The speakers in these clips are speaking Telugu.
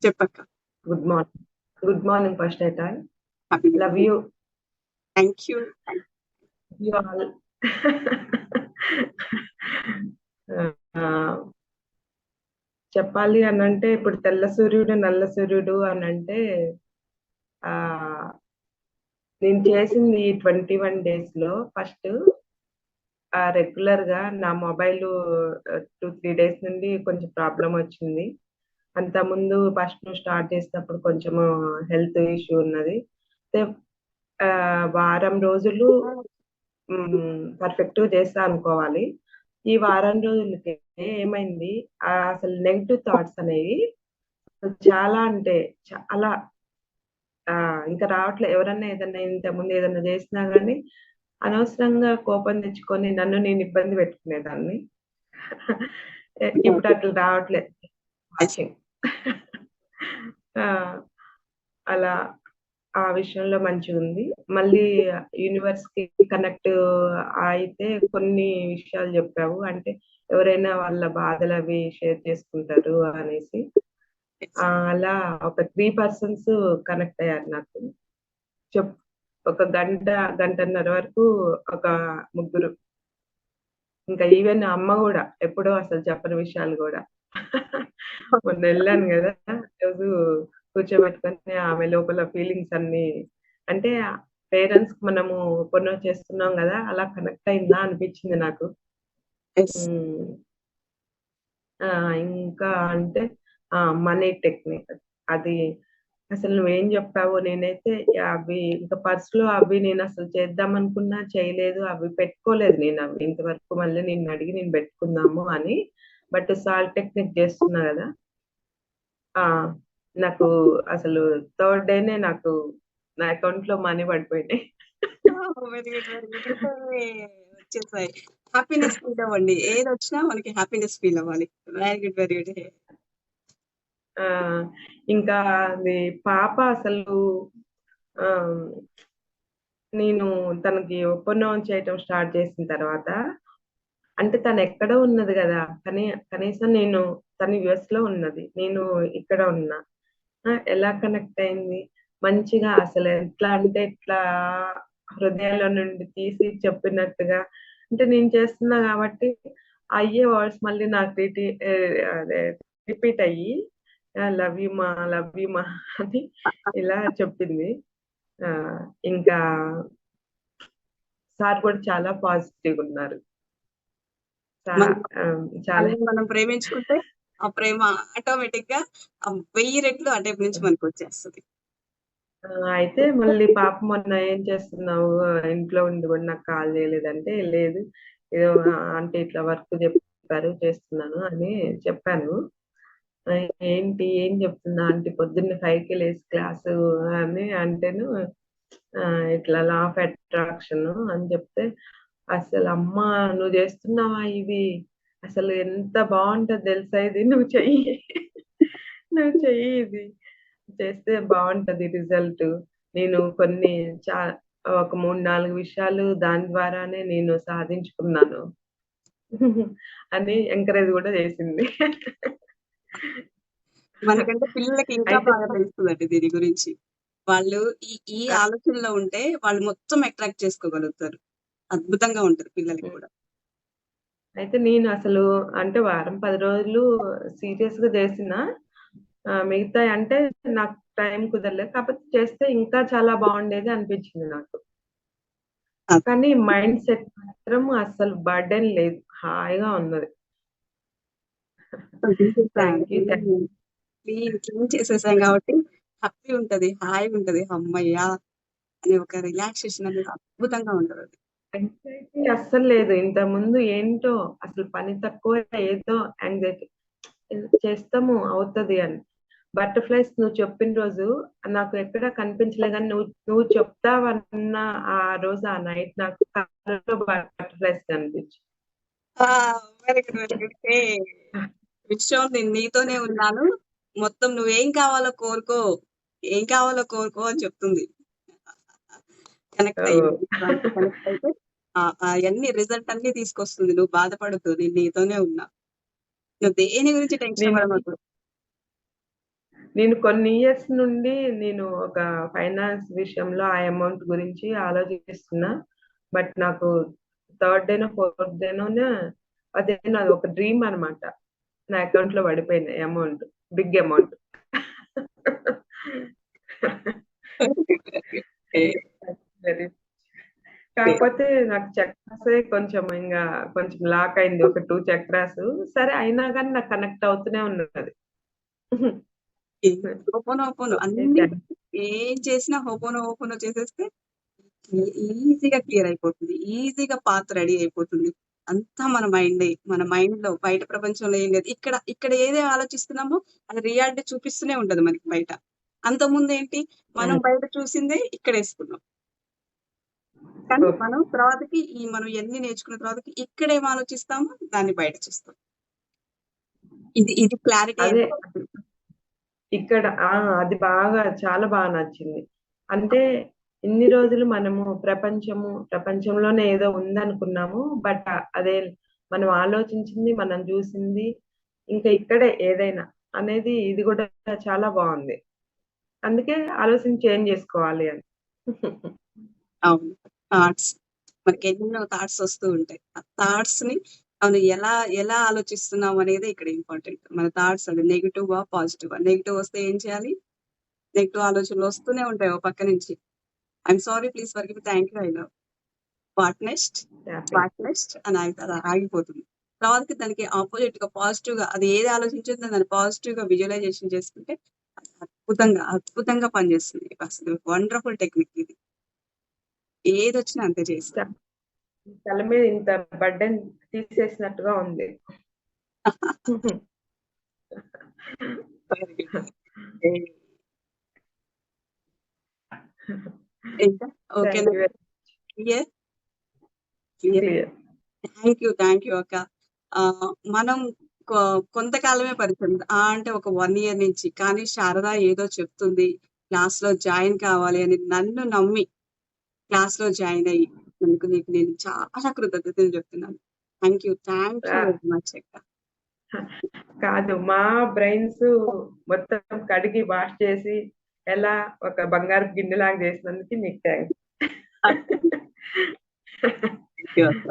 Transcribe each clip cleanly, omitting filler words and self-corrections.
చెప్పక్క. Good morning. Good morning first at all. Happy love you. Thank you. You all. చెప్పాలి అని అంటే ఇప్పుడు తెల్ల సూర్యుడు నల్ల సూర్యుడు అని అంటే నేను చేసింది 21 days లో ఫస్ట్ రెగ్యులర్ గా నా మొబైల్ 2-3 days నుండి కొంచెం ప్రాబ్లం వచ్చింది. అంత ముందు ఫస్ట్ స్టార్ట్ చేసినప్పుడు కొంచెం హెల్త్ ఇష్యూ ఉన్నది. వారం రోజులు పర్ఫెక్ట్ చేస్తా అనుకోవాలి. ఈ వారం రోజులకి ఏమైంది, అసలు నెగిటివ్ థాట్స్ అనేవి చాలా అంటే చాలా ఇంకా రావట్లే. ఎవరన్నా ఏదన్నా ఇంతకుముందు ఏదన్నా చేసినా గానీ అనవసరంగా కోపం తెచ్చుకొని నన్ను నేను ఇబ్బంది పెట్టుకునేదాన్ని. ఇప్పుడు అట్లా రావట్లే. అలా ఆ విషయంలో మంచిగుంది. మళ్ళీ యూనివర్స్ కి కనెక్ట్ అయితే కొన్ని విషయాలు చెప్పావు. అంటే ఎవరైనా వాళ్ళ బాధలు అవి షేర్ చేసుకుంటారు అనేసి. అలా ఒక 3 persons కనెక్ట్ అయ్యారు నాకు. ఒక గంటన్నర వరకు ఒక ముగ్గురు. ఇంకా ఈవెన్ అమ్మ కూడా ఎప్పుడో అసలు చెప్పని విషయాలు కూడా. మొన్న వెళ్ళాను కదా, రోజు కూర్చోబెట్టుకొని ఆమె లోపల ఫీలింగ్స్ అన్ని, అంటే పేరెంట్స్ మనము కొన్న చేస్తున్నాం కదా, అలా కనెక్ట్ అయిందా అనిపించింది నాకు. ఇంకా అంటే మనీ టెక్నిక్ అది అసలు నువ్వేం చెప్పావో, నేనైతే అవి ఇంకా పర్సులో అవి నేను అసలు చేద్దాం అనుకున్నా చేయలేదు, అవి పెట్టుకోలేదు నేను. అవి ఇంతవరకు మళ్ళీ నేను అడిగి నేను పెట్టుకుందాము అని. బట్ సాల్ట్ టెక్నిక్ చేస్తున్నా కదా, నాకు అసలు 3rd డేనే నాకు నా అకౌంట్ లో మనీ పడిపోయినాయి. Very good, very good. వచ్చేసాయి. హ్యాపీనెస్ ఫీల్ అవ్వండి. ఏది వచ్చినా మనకి హ్యాపీనెస్ ఫీల్ అవ్వాలి. Very good, very good. ఇంకా అది పాప అసలు నేను తనకి ఒప్పందం చేయటం స్టార్ట్ చేసిన తర్వాత, అంటే తను ఎక్కడో ఉన్నది కదా, కనీసం నేను తను యుఎస్ లో ఉన్నది, నేను ఇక్కడ ఉన్నా. ఎలా కనెక్ట్ అయింది మంచిగా. అసలు ఎట్లా అంటే ఇట్లా హృదయంలో నుండి తీసి చెప్పినట్టుగా. అంటే నేను చేస్తున్నా కాబట్టి అయ్యే వర్డ్స్ మళ్ళీ నాకు రిపీట్ అయ్యి లవ్ యూ మా, లవ్ యూ మా అని ఇలా చెప్పింది. ఇంకా సార్ కూడా చాలా పాజిటివ్ ఉన్నారు. చాలా మనం ప్రేమించుకుంటే ఆ ప్రేమ ఆటోమేటిక్ గా 1000 రెట్లు అటేపు నుంచి మనకు వచ్చేస్తుంది. అయితే మళ్ళీ పాప మొన్న ఏం చేస్తున్నావు, ఇంట్లో ఉండి కూడా నాకు కాల్ చేయలేదంటే, లేదు ఏదో అంటే ఇట్లా వర్క్ చెప్పారు చేస్తున్నాను అని చెప్పాను. ఏంటి ఏం చెప్తున్నా అంటే, పొద్దున్న 5కి లేసి క్లాసు అని అంటేను ఇట్లా లా ఆఫ్ అట్రాక్షన్ అని చెప్తే, అసలు అమ్మ నువ్వు చేస్తున్నావా ఇది, అసలు ఎంత బాగుంటది తెలుసా ఇది, నువ్వు చెయ్యి నువ్వు చెయ్యి, ఇది చేస్తే బాగుంటది రిజల్ట్. నేను కొన్ని ఒక 3-4 విషయాలు దాని ద్వారానే నేను సాధించుకున్నాను అని ఎంకరేజ్ కూడా చేసింది. మనకంటే పిల్లలకి ఇంకా బాగా తెలుస్తుందండి దీని గురించి. వాళ్ళు ఈ ఆలోచనలో ఉంటే వాళ్ళు మొత్తం అట్రాక్ట్ చేసుకోగలుగుతారు. అద్భుతంగా ఉంటారు పిల్లలకి కూడా. అయితే నేను అసలు అంటే వారం 10 రోజులు సీరియస్ గా చేసిన, మిగతా అంటే నాకు టైం కుదరలేదు. కాకపోతే చేస్తే ఇంకా చాలా బాగుండేది అనిపించింది నాకు. కానీ మైండ్ సెట్ మాత్రం అసలు బర్డెన్ లేదు, హాయిగా ఉన్నది. క్లీన్ చేసేసాం కాబట్టి హ్యాపీ ఉంటది, హాయిగా ఉంటది. అమ్మయ్యా అనే ఒక రిలాక్సేషన్ అనేది అద్భుతంగా ఉంటది. అస్సలు లేదు. ఇంత ముందు ఏంటో అసలు పని తక్కువ, ఏదో యాంగ్జైటీ చేస్తాము అవుతది అని. బటర్ఫ్లైస్ నువ్వు చెప్పిన రోజు నాకు ఎక్కడ కనిపించలే, కానీ నువ్వు చెప్తావన్న ఆ రోజు ఆ నైట్ నాకు బటర్ఫ్లైస్ కనిపించి. Very good, very good. విషయం నేను నీతోనే ఉన్నాను, మొత్తం నువ్వేం కావాలో కోరుకో, ఏం కావాలో కోరుకో అని చెప్తుంది. కనెక్ట్ అయితే అవన్నీ రిజల్ట్ అన్ని తీసుకొస్తుంది. నువ్వు బాధపడద్దు, నేను నీతోనే ఉన్నా, నువ్వు దేని గురించి టెన్షన్ పడవద్దు. నేను కొన్ని ఇయర్స్ నుండి నేను ఒక ఫైనాన్స్ విషయంలో ఆ అమౌంట్ గురించి ఆలోచిస్తున్నా. బట్ నాకు థర్డ్ డేనో ఫోర్త్ డేనోనే అదే నాది ఒక డ్రీమ్ అన్నమాట. నా అకౌంట్ లో పడిపోయింది అమౌంట్, బిగ్ అమౌంట్. వెరీ కాకపోతే నాకు చక్రాసే కొంచెం లాక్ అయింది. ఒక 2 చక్రాస్ సరే అయినా కానీ నాకు కనెక్ట్ అవుతూనే ఉన్నది. హోపోనోపోనో ఓకే, అన్ని థ్యాంక్ ఏం చేసినా హోపోనోపోనో చేసేస్తే ఈజీగా క్లియర్ అయిపోతుంది. ఈజీగా పాత్ రెడీ అయిపోతుంది. అంతా మన మైండే. మన మైండ్‌లో బయట ప్రపంచంలో ఏం లేదు. ఇక్కడ ఇక్కడ ఏది ఆలోచిస్తున్నామో అది రియాలిటీ చూపిస్తూనే ఉంటది మనకి బయట. అంతకుముందేంటి మనం బయట చూసిందే ఇక్కడేసుకున్నాం. కానీ ఓకే. మనం తర్వాతకి మనం ఇయన్నీ నేర్చుకున్న తర్వాతకి ఇక్కడేం ఆలోచిస్తామో దాన్ని బయట చూస్తాం. ఇది క్లారిటీ అదే ఎంత ఇక్కడ అది చాలా బాగా నచ్చింది. అంటే ఇన్ని రోజులు మనము ప్రపంచంలోనే ఏదో ఉందనుకున్నాము. బట్ అదే మనం ఆలోచించింది, మనం చూసింది ఇంకా ఇక్కడే ఏదైనా అనేది ఇది కూడా చాలా బాగుంది. అందుకే ఆలోచన చేంజ్ చేసుకోవాలి అని. అవును. థాట్స్. మనకెన్నో థాట్స్ వస్తూ ఉంటాయి. ఆ థాట్స్‌ని మనం ఎలా ఎలా ఆలోచిస్తున్నాం అనేది ఇక్కడ ఇంపార్టెంట్. మన థాట్స్ అది నెగెటివా? పాజిటివా? నెగెటివ్ వస్తే ఏం చేయాలి? నెగెటివ్ ఆలోచనలు వస్తూనే ఉంటాయి ఓ పక్క నుంచి. I'm sorry, please forgive, thank you, I love. What next? Happy. What next? అని అలా ఆగిపోతుంది. తర్వాతకి దానికి అపోజిట్‌గా పాజిటివ్‌గా అది ఏది ఆలోచించిందో దాన్ని పాజిటివ్‌గా విజువలైజేషన్ చేసుకుంటే అద్భుతంగా పనిచేస్తుంది. అసలు వండర్‌ఫుల్ టెక్నిక్ ఇది. ఏదొచ్చినా అంతే చేస్తాం. తల మీద ఇంత బర్డెన్ తీసేసినట్టుగా ఉంది. Very good. ఇంకా ఓకేనా? Thank you. Clear? Clear. Clear. Thank you అక్క. మనం కొంతకాలమే పరిచయం. అంటే ఒక 1 ఇయర్ నుంచి. కానీ శారద ఏదో చెప్తుంది. క్లాస్‌లో జాయిన్ కావాలి అని నన్ను నమ్మి క్లాస్‌లో జాయిన్ అయ్యి నీకు నేను చాలా కృతజ్ఞతలు చెప్తున్నాను. థ్యాంక్ యూ వెరీ మచ్ అక్క. కాదు, మా బ్రెయిన్స్ మొత్తం కడిగి వాష్ చేసి ఎలా ఒక బంగారు గిన్నెలాగా చేసినందుకు నీకు థ్యాంక్స్. థ్యాంక్ యూ అక్క.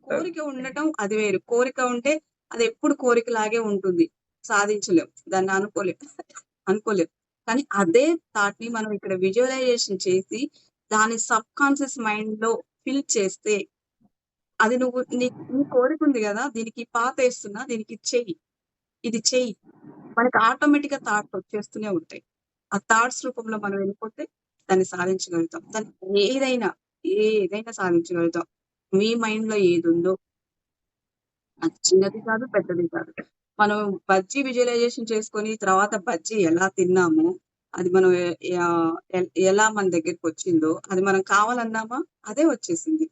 కోరిక ఉండటం అది వేరు. కోరిక ఉంటే అది ఎప్పుడు కోరికలాగే ఉంటుంది. సాధించలేం. దాన్ని అనుకోలేం. కానీ అదే థాట్‌ని మనం ఇక్కడ విజువలైజేషన్ చేసి దాన్ని సబ్‌కాన్షియస్ మైండ్‌లో ఫిల్ చేస్తే అది నువ్వు నీ కోరిక ఉంది గదా! దీనికి పాతేస్తున్నా, దీనికి చెయ్యి. ఇది చెయ్యి. మనకి ఆటోమేటిక్‌గా థాట్స్ వచ్చేస్తూనే ఉంటాయి. ఆ థాట్స్ రూపంలో మనం వెళ్ళిపోతే దాన్ని సాధించగలుగుతాం. ఏదైనా సాధించగలుగుతాం. మీ మైండ్‌లో ఏదుందో అది చిన్నది కాదు, పెద్దది కాదు. మనం బజ్జీ విజువలైజేషన్ చేసుకొని తర్వాత బజ్జీ ఎలా తిన్నామో, అది మనం ఎలా మన దగ్గరికొచ్చిందో, అది మనం కావాలన్నామా అదే వచ్చేసింది.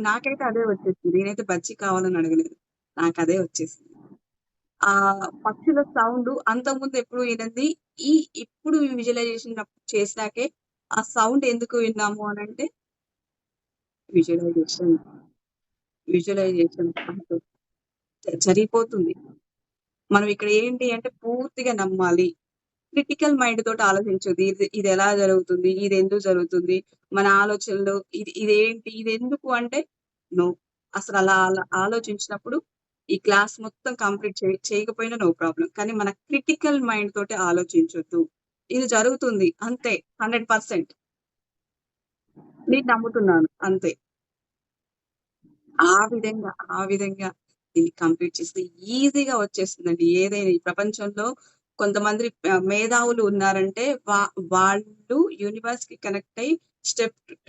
నాకైతే అదే వచ్చేసింది. నేనైతే బజ్జీ కావాలని అడగలేదు. నాకదే వచ్చేసింది. పక్షుల సౌండు అంతకుముందు ఎప్పుడు వినంది. ఇప్పుడు విజువలైజేషన్ చేసినాకే ఆ సౌండ్ ఎందుకు విన్నాము అనంటే విజువలైజేషన్. విజువలైజేషన్ అంతే. జరిగిపోతుంది. మనం ఇక్కడ ఏంటి అంటే పూర్తిగా నమ్మాలి. క్రిటికల్ మైండ్ తోటి ఆలోచించొద్దు. ఇదెలా జరుగుతుంది? ఇదెందుకు జరుగుతుంది? మన ఆలోచనలు ఇదేంటి? ఇదెందుకు అంటే నో. అసలలా ఆలోచించినప్పుడు ఈ క్లాస్ మొత్తం కంప్లీట్ చేయకపోయినా నో ప్రాబ్లమ్. కానీ మన క్రిటికల్ మైండ్ తోటి ఆలోచించొద్దు. ఇది జరుగుతుంది అంతే 100%. నేను నమ్ముతున్నాను అంతే. ఆ విధంగా దీన్ని కంప్లీట్ చేస్తే ఈజీగా వచ్చేస్తుందండి. ఏదైనా ఈ ప్రపంచంలో కొంతమంది మేధావులు ఉన్నారంటే వాళ్ళు యూనివర్స్‌కి కనెక్ట్ అయ్యి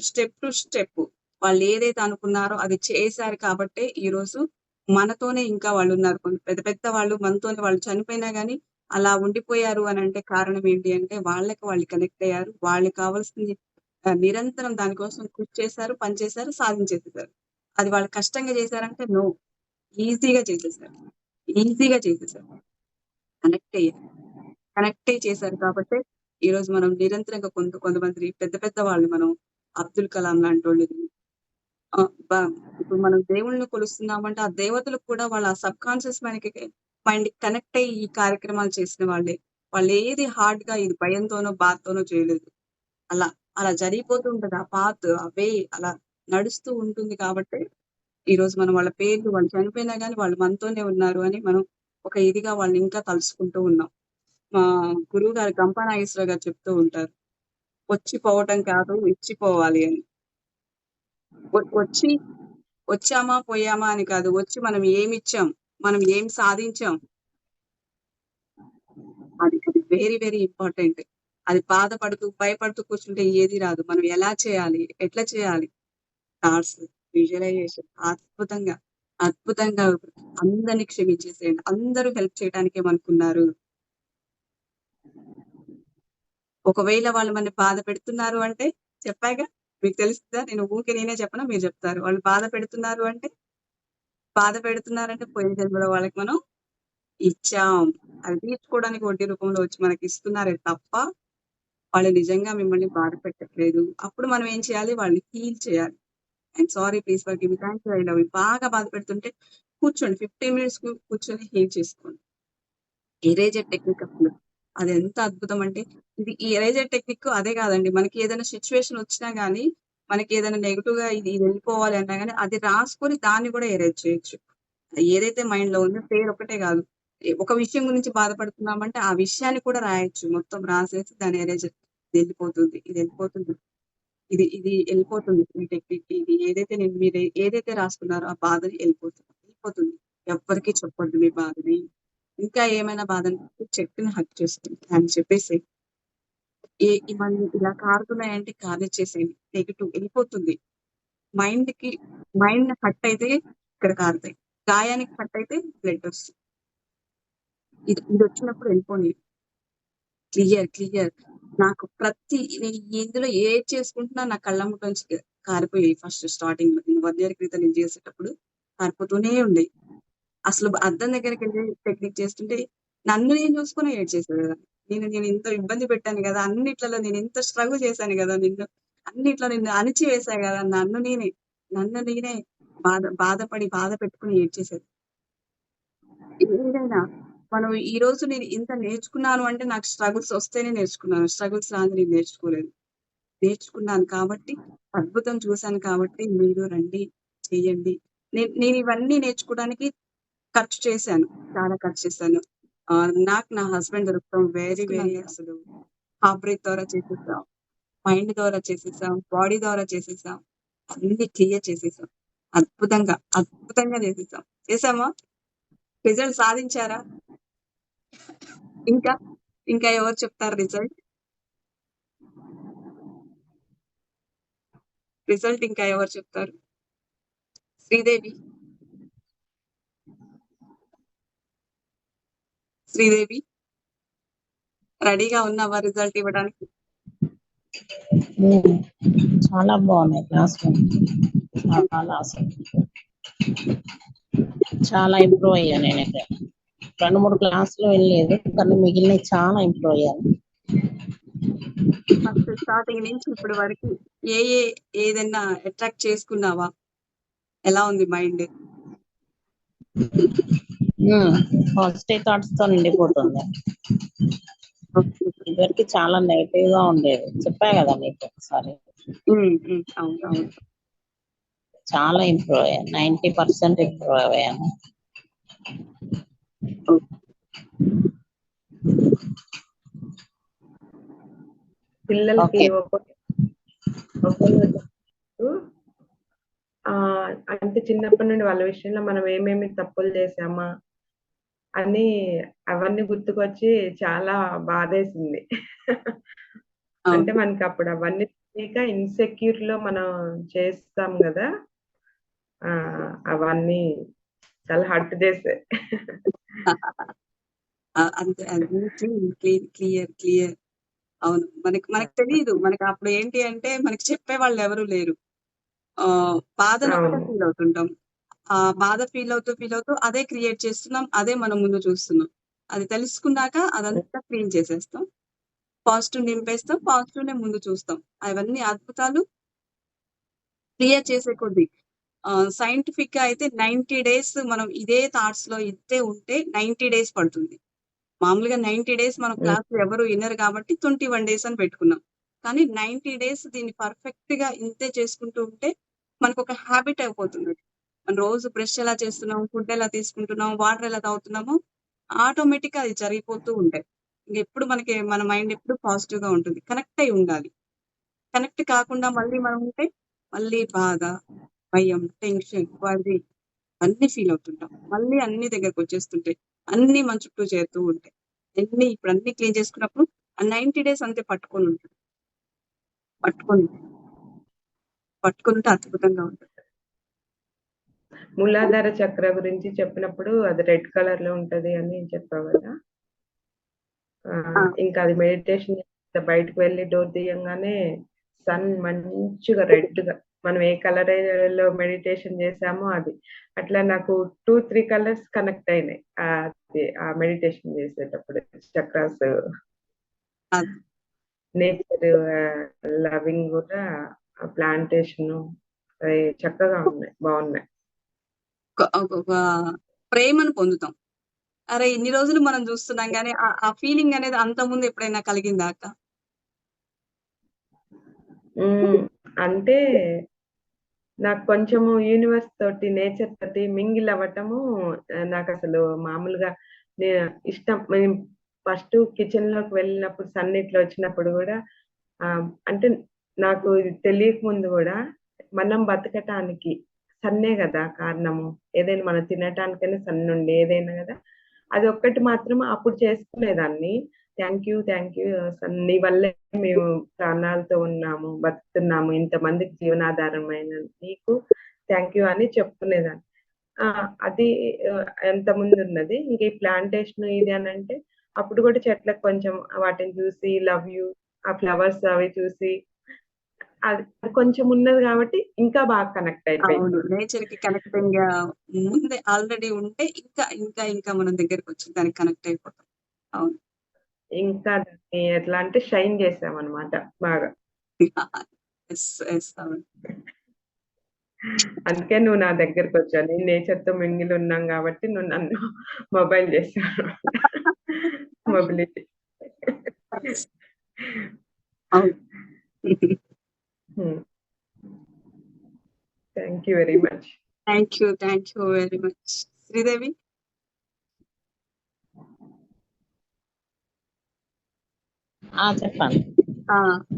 స్టెప్ టు స్టెప్ వాళ్ళు ఏదైతే అనుకున్నారో అది చేశారు కాబట్టే ఈరోజు మనతోనే ఇంకా వాళ్ళున్నారు. పెద్ద పెద్ద వాళ్ళు మనతోనే వాళ్ళు చనిపోయినా గాని అలా ఉండిపోయారు అనంటే కారణం ఏంటి అంటే వాళ్ళకి వాళ్ళు కనెక్ట్ అయ్యారు. వాళ్ళకి కావాల్సింది నిరంతరం దానికోసం కృషి చేశారు, పని చేశారు, సాధించేసేసారు. అది వాళ్ళు కష్టంగా చేశారంటే నో. ఈజీగా చేసేసారు. ఈజీగా చేసేసారు. కనెక్ట్ అయ్యారు. కనెక్ట్ అయ్యి చేశారు కాబట్టే ఈరోజు మనం నిరంతరంగా కొంతమంది పెద్ద పెద్ద వాళ్ళు మనం అబ్దుల్ కలాం లాంటోళ్ళు ఆహ్, బ ఇప్పుడు మనం దేవుళ్ళని కొలుస్తున్నామంటే ఆ దేవతలకు కూడా వాళ్ళ సబ్‌కాన్షియస్ మైండ్‌కి మైండ్ కనెక్ట్ అయ్యి ఈ కార్యక్రమాలు చేసిన వాళ్ళే. వాళ్ళు ఏది హార్డ్ గా ఇది భయంతోనో బాధతోనో చేయలేదు. అలా అలా జరిగిపోతూ ఉంటది. ఆ పాత్ అవే అలా నడుస్తూ ఉంటుంది కాబట్టి ఈ రోజు మనం వాళ్ళ పేర్లు వాళ్ళు చనిపోయినా గానీ వాళ్ళు మనతోనే ఉన్నారు అని మనం ఒక ఇదిగా వాళ్ళని ఇంకా తలుచుకుంటూ ఉన్నాం. మా గురువు గారు గంపా నాగేశ్వరరావు గారు చెప్తూ ఉంటారు. వచ్చి పోవటం కాదు ఇచ్చిపోవాలి అని. వచ్చి వచ్చామా పోయామా అని కాదు. వచ్చి మనం ఏమిచ్చాం, మనం ఏం సాధించాం అది అది వెరీ వెరీ ఇంపార్టెంట్. అది బాధపడుతూ, భయపడుతూ కూర్చుంటే ఏది రాదు. మనం ఎలా చేయాలి? ఎట్లా చేయాలి? థాట్స్, విజువలైజేషన్ అద్భుతంగా, అద్భుతంగా అందరిని క్షమించేసేయండి. అందరూ హెల్ప్ చేయడానికే మనకున్నారు. ఒకవేళ వాళ్ళు మనని బాధ పెడుతున్నారు అంటే చెప్పాగా మీకు తెలుస్తుందా? నేను ఊరికే నేనే చెప్పనా? మీరు చెప్తారు. వాళ్ళు బాధ పెడుతున్నారు అంటే పోయిన జన్మలో వాళ్ళకి మనం ఇచ్చాం. అది తీర్చుకోవడానికి వడ్డీ రూపంలో వచ్చి మనకి ఇస్తున్నారే తప్ప వాళ్ళు నిజంగా మిమ్మల్ని బాధ పెట్టట్లేదు. అప్పుడు మనం ఏం చేయాలి? వాళ్ళని హీల్ చేయాలి. I'm sorry please forgive me. Thank you. I love you. బాగా బాధ పెడుతుంటే కూర్చోండి. 15 మినిట్స్ కూర్చొని హీల్ చేసుకోండి. ఎరేజర్ టెక్నిక్ అసలు అదెంత అద్భుతం అంటే ఈ ఎరేజర్ టెక్నిక్ అదే కాదండి. మనకి ఏదైనా సిట్యుయేషన్ వచ్చినా గానీ, మనకి ఏదైనా నెగెటివ్‌గా ఇది వెళ్ళిపోవాలి అన్నా గానీ, అది రాసుకొని దాన్ని కూడా ఎరేజ్ చేయొచ్చు. ఏదైతే మైండ్‌లో ఉందో పేరొక్కటే గాదు. ఒక విషయం గురించి బాధపడుతున్నామంటే, ఆ విషయాన్ని కూడా రాయొచ్చు. మొత్తం రాసేసి దాన్ని ఎరేజర్ ఇదెళ్ళిపోతుంది. ఇదెళ్ళిపోతుంది. ఇది ఇది ఎళ్ళిపోతుంది. ఈ టెక్నిక్ ఇది ఏదైతే మీరు ఏదైతే రాసుకున్నారో ఆ బాధని ఎళ్ళిపోతుంది. ఎళ్ళిపోతుంది. ఎవ్వరికీ చెప్పొద్దు మీ బాధని. ఇంకా ఏమైనా బాధ అనిపిస్తే చెట్టుని హగ్ చేసుకోండి అని చెప్పేసి ఇవన్నీ ఇలా కారుతున్నాయంటే కానిచ్చేసేయండి. నెగెటివ్ ఎళ్ళిపోతుంది. మైండ్‌కి మైండ్ హర్ట్ అయితే ఇక్కడ కారుతాయి. గాయానికి హర్ట్ అయితే బ్లడ్ వస్తుంది. ఇదొచ్చినప్పుడు వెళ్ళిపోనియి. క్లియర్. నాకు నేను ఇందులో ఏది చేసుకుంటున్నా నా కళ్ళమ్మటంచి కారిపోయాయి ఫస్ట్ స్టార్టింగ్‌లో. నేను 1 ఇయర్ క్రితం నేను చేసేటప్పుడు కారిపోతూనే ఉండేయి. అసలు అద్దం దగ్గరికెళ్ళి టెక్నిక్ చేస్తుంటే నన్ను నేను చూసుకొని ఏడ్చేసేదాన్ని. నేను ఇంత ఇబ్బంది పెట్టాను గదా! అన్నిట్లలో నేను ఇంత స్ట్రగుల్ చేశాను గదా! అన్నిట్లో నిన్ను అణిచివేశా గదా! నన్ను నేనే బాధపడి బాధ పెట్టుకొని ఏడ్చేసేది. ఏదైనా మనం ఈరోజు నేను ఇంత నేర్చుకున్నాను అంటే నాకు స్ట్రగుల్స్ వస్తేనే నేర్చుకున్నాను. స్ట్రగుల్స్ రాంది నేను నేర్చుకోలేదు. నేర్చుకున్నాను కాబట్టి, అద్భుతం చూసాను కాబట్టి మీరు రండి, చెయ్యండి. నేనివన్నీ నేర్చుకోవడానికి ఖర్చు చేశాను. చాలా ఖర్చు చేశాను. నాకు నా హస్బెండ్ దొరకడం వెరీ అసలు హార్ట్ బ్రేక్ ద్వారా చేసేసాం. మైండ్ ద్వారా చేసేసాం. బాడీ ద్వారా చేసేసాం. అన్నీ క్లియర్ చేసేసాం. అద్భుతంగా చేసేసాం. చేసామా? రిజల్ట్ సాధించారా? ఇంకా, ఇంకా ఎవరు చెప్తారు రిజల్ట్? రిజల్ట్ ఇంకా ఎవరు చెప్తారు? శ్రీదేవి. శ్రీదేవి రెడీగా ఉన్నావా రిజల్ట్ ఇవ్వడానికి? చాలా బాగున్నాయి క్లాసులు. చాలా అసలు చాలా ఇంప్రూవ్ అయ్యాను నేనైతే. 2-3 క్లాసులు వెళ్ళలేదు కానీ మిగిలిన చాలా ఇంప్రూవ్ అయ్యాను. ఫస్ట్ స్టార్టింగ్ నుంచి ఇప్పటి వరకు ఏదైనా అట్రాక్ట్ చేసుకున్నావా? ఎలా ఉంది మైండ్? పాజిటివ్ థాట్స్ తో నిండిపోతుంది. ఇదివరకు చాలా నెగిటివ్ గా ఉండేది. చెప్పా కదా మీకు ఒకసారి. అవును. చాలా ఇంప్రూవ్ అయ్యాను. 90% ఇంప్రూవ్ అయ్యాను. పిల్లలకి అంటే చిన్నప్పటి నుండి వాళ్ళ విషయంలో మనం ఏమేమి తప్పులు చేశామా అని అవన్నీ గుర్తుకొచ్చి చాలా బాధేసింది. అంటే మనకి అప్పుడు అవన్నీ తెలియక ఇన్సెక్యూర్ లో మనం చేస్తాం కదా, అవన్నీ చాలా హర్ట్ చేసాయి. అంతే క్లియర్. అవును. మనకు తెలీదు. మనకి అప్పుడు ఏంటి అంటే మనకి చెప్పేవాళ్ళు ఎవరు లేరు. బాధనొక్కటే ఫీల్ అవుతుంటాం. బాధ ఫీల్ అవుతూ అదే క్రియేట్ చేస్తున్నాం. అదే మనం ముందు చూస్తున్నాం. అది తెలుసుకున్నాక అదంతా క్లీన్ చేసేస్తాం. పాజిటివ్ నింపేస్తాం. పాజిటివ్‌నే ముందు చూస్తాం. అవన్నీ అద్భుతాలు క్లియర్ చేసే కొద్దీ సైంటిఫిక్ గా అయితే 90 డేస్ మనం ఇదే థాట్స్ లో ఇదే ఉంటే 90 డేస్ పడుతుంది. మామూలుగా 90 డేస్ మన క్లాస్ ఎవరు వినరు కాబట్టి 21 డేస్ అని పెట్టుకున్నాం. కానీ 90 డేస్ దీన్ని పర్ఫెక్ట్ గా ఇంతే చేసుకుంటూ ఉంటే మనకు ఒక హ్యాబిట్ అయిపోతుంది. మనం రోజు బ్రష్ ఎలా చేస్తున్నాం, ఫుడ్ ఎలా తీసుకుంటున్నాం, వాటర్ ఎలా తాగుతున్నామో ఆటోమేటిక్ గా అది జరిగిపోతూ ఉంటాయి. ఎప్పుడు మనకి మన మైండ్ ఎప్పుడు పాజిటివ్ గా ఉంటుంది. కనెక్ట్ అయి ఉండాలి. కనెక్ట్ కాకుండా మళ్ళీ మనం ఉంటే మళ్ళీ బాధ, భయం, టెన్షన్, వరి అన్ని ఫీల్ అవుతుంటాం. మళ్ళీ అన్ని దగ్గరకు వచ్చేస్తుంటాయి. అన్ని మన చుట్టూ చేరుతూ ఉంటాయి. ఇప్పుడు అన్ని క్లీన్ చేసుకున్నప్పుడు ఆ 90 డేస్ అంతే పట్టుకొని ఉంటుంది. పట్టుకొని ఉంటే అద్భుతంగా ఉంటుంది. మూలాధార చక్ర గురించి చెప్పినప్పుడు అది రెడ్ కలర్ లో ఉంటది అని చెప్పావు కదా. ఇంకా అది మెడిటేషన్ బయటకు వెళ్ళి డోర్ తీయంగానే సన్ మంచిగా రెడ్ గా మనం ఏ కలర్ లో మెడిటేషన్ చేసామో అది అట్లా నాకు 2-3 కలర్స్ కనెక్ట్ అయినాయి ఆ మెడిటేషన్ చేసేటప్పుడు. చక్రాస్, నేచర్ లవింగ్ కూడా, ప్లాంటేషన్ చక్కగా ఉన్నాయి, బాగున్నాయి. ఒక ప్రేమను పొందుతాం. అరే ఇన్ని రోజులు మనం చూస్తున్నాం కానీ ఆ ఫీలింగ్ అనేది అంత ముందు ఎప్పుడైనా కలిగిందా అక్క? అంటే నాకు కొంచెము యూనివర్స్ తోటి, నేచర్ తోటి మింగిల్ అవ్వటము నాకు అసలు మామూలుగా ఇష్టం. ఫస్ట్ కిచెన్ లోకి వెళ్ళినప్పుడు సన్నిట్లో వచ్చినప్పుడు కూడా అంటే నాకు ఇది తెలియక ముందు కూడా మనం బతకటానికి సన్నే కదా కారణము. ఏదైనా మనం తినటానికైనా సన్ ఉండి ఏదైనా కదా, అది ఒక్కటి మాత్రం అప్పుడు చేసుకునేదాన్ని. థ్యాంక్ యూ సన్, నీ వల్లే మేము ప్రాణాలతో ఉన్నాము, బతుకుతున్నాము, ఇంతమందికి జీవనాధారమైన నీకు థ్యాంక్ యూ అని చెప్పుకునేదాన్ని. అది ఎంత ముందు ఉన్నది. ఇంక ఈ ప్లాంటేషన్ ఇది అని అంటే అప్పుడు కూడా చెట్లకు కొంచెం వాటిని చూసి లవ్ యూ, ఆ ఫ్లవర్స్ అవి చూసి అది కొంచెం ఉన్నది కాబట్టి ఇంకా బాగా కనెక్ట్ అయిపోయింది. నేచర్ కి కనెక్టింగ్ ముందే ఆల్రెడీ ఉంటే ఇంకా ఇంకా ఇంకా మనం దగ్గరికి వచ్చి దానికి కనెక్ట్ అయిపోతాం. అవును, ఇంకా దాన్ని ఎట్లా అంటే షైన్ చేసామన్నమాట బాగా. అందుకే నువ్వు నా దగ్గరకు వచ్చావు. నేను నేచర్ తో మింగిల్ ఉన్నాం కాబట్టి నువ్వు నన్ను మొబైల్ చేశాను. Mobility. Thank you very much. Thank you very much. Sridevi, చెప్పండి.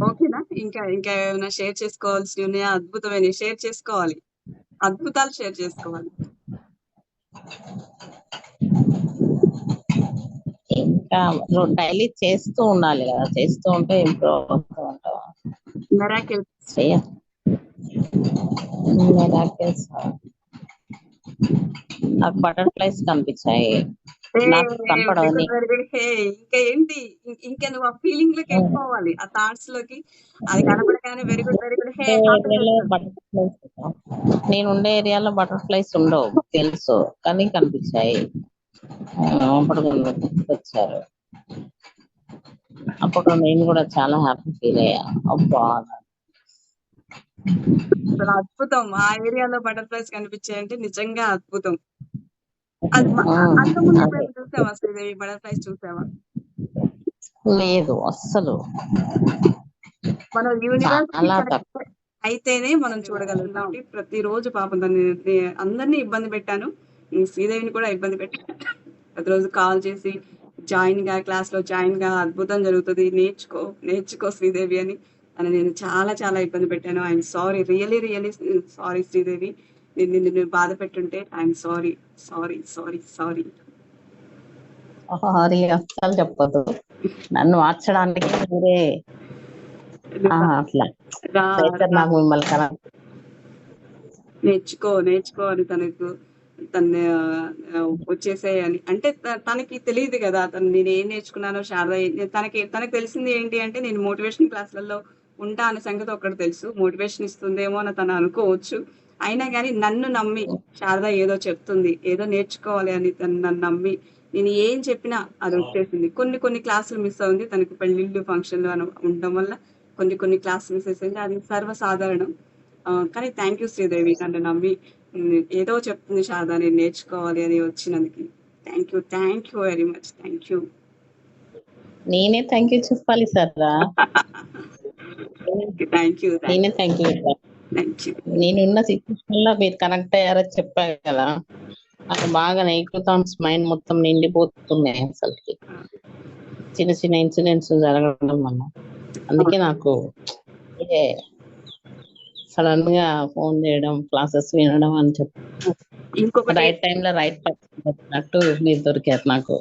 ఓకేనా? ఇంకా ఏమైనా షేర్ చేసుకోవాల్సి ఉన్నాయా? అద్భుతమైన షేర్ చేసుకోవాలి, అద్భుతాలు షేర్ చేసుకోవాలి. ఇంకా డైలీ చేస్తూ ఉండాలి కదా, చేస్తూ ఉంటే ఇంప్రూవ్ అవుతూ ఉంటాం. మిరాకిల్స్ నాకు బటర్ఫ్లైస్ కనిపించాయి. నాకు కనపడవు. ఇంకా ఏంటి, ఇంకా నువ్వు ఆ ఫీలింగ్ లోకి వెళ్ళిపోవాలి, ఆ థాట్స్ లోకి. అది కనపడగానే వెరీ గుడ్ హే. నేను ఉండే ఏరియాలో బటర్ఫ్లైస్ ఉండవు తెలుసు, కానీ కనిపించాయి. అప్పుడు వచ్చారు. అప్పుడు నేను కూడా చాలా హ్యాపీ ఫీల్ అయ్యా. అబ్బా, అద్భుతం. ఆ ఏరియాలో బటర్ఫ్లైస్ కనిపించాయంటే నిజంగా అద్భుతం. అంతకుముందు చూసావా శ్రీదేవి? బటర్ఫ్లైస్ చూసావా? లేదు అస్సలు. మనం యూనివర్స్ అయితేనే మనం చూడగలుగుతాం. ప్రతిరోజు పాపం దాన్ని అందరినీ ఇబ్బంది పెట్టాను, శ్రీదేవిని కూడా ఇబ్బంది పెట్టాను. ప్రతిరోజు కాల్ చేసి జాయిన్ గా, క్లాస్ లో జాయిన్ గా, అద్భుతం జరుగుతుంది, నేర్చుకో శ్రీదేవి అని అని నేను చాలా చాలా ఇబ్బంది పెట్టాను. I'm sorry, really sorry Sridevi. నిన్ను బాధ పెట్టుంటే ఐఎమ్ సారీ. అస్సలు చెప్పదు. నన్ను మార్చడానికి మీరే అట్లా నాకు మిమ్మల్ని కదా నేర్చుకో అని తను వచ్చేసేయని అంటే తనకి తెలియదు కదా నేను ఏం నేర్చుకున్నానో. శారద తనకి తెలిసింది ఏంటి అంటే నేను మోటివేషన్ క్లాసులలో ఉంటా అనే సంగతి ఒక్కటి తెలుసు. మోటివేషన్ ఇస్తుందేమో అని తను అనుకోవచ్చు. అయినా కానీ నన్ను నమ్మి శారద ఏదో చెప్తుంది, ఏదో నేర్చుకోవాలి అని నన్ను నమ్మి నేను ఏం చెప్పినా అది వచ్చేసింది. కొన్ని క్లాసులు మిస్ అవుంది, తనకి పెళ్లిళ్ళు ఫంక్షన్లు అని ఉండడం వల్ల కొన్ని క్లాసులు మిస్ అయింది. అది సర్వసాధారణం. కానీ థ్యాంక్ యూ శ్రీదేవి, నన్ను నమ్మి ఏదో చెప్తుంది షాదా, నేను నేర్చుకోవాలి అని వచ్చినందుకు. Thank you very much. Thank you. నేనే థ్యాంక్ యూ చెప్పాలి సార్. Thank you. నేనే థ్యాంక్ యూ చెప్పాలి. Thank you. నేనున్న సిచ్యువేషన్ లో మీరు కనెక్ట్ అయ్యారని చెప్పారు కదా, నాకు బాగా నెగిటివ్ థాట్స్ మైండ్ మొత్తం నిండిపోతున్నాయి అసలుకి, చిన్న చిన్న ఇన్సిడెంట్స్ జరగడం వల్ల. అందుకే నాకు సడన్ గా ఫోన్ చేయడం, క్లాసెస్ వినడం అని చెప్పి ఇంకొకటి రైట్ టైం లో రైట్ పర్సన్ చెప్పినట్టు మీరు దొరికారు నాకు.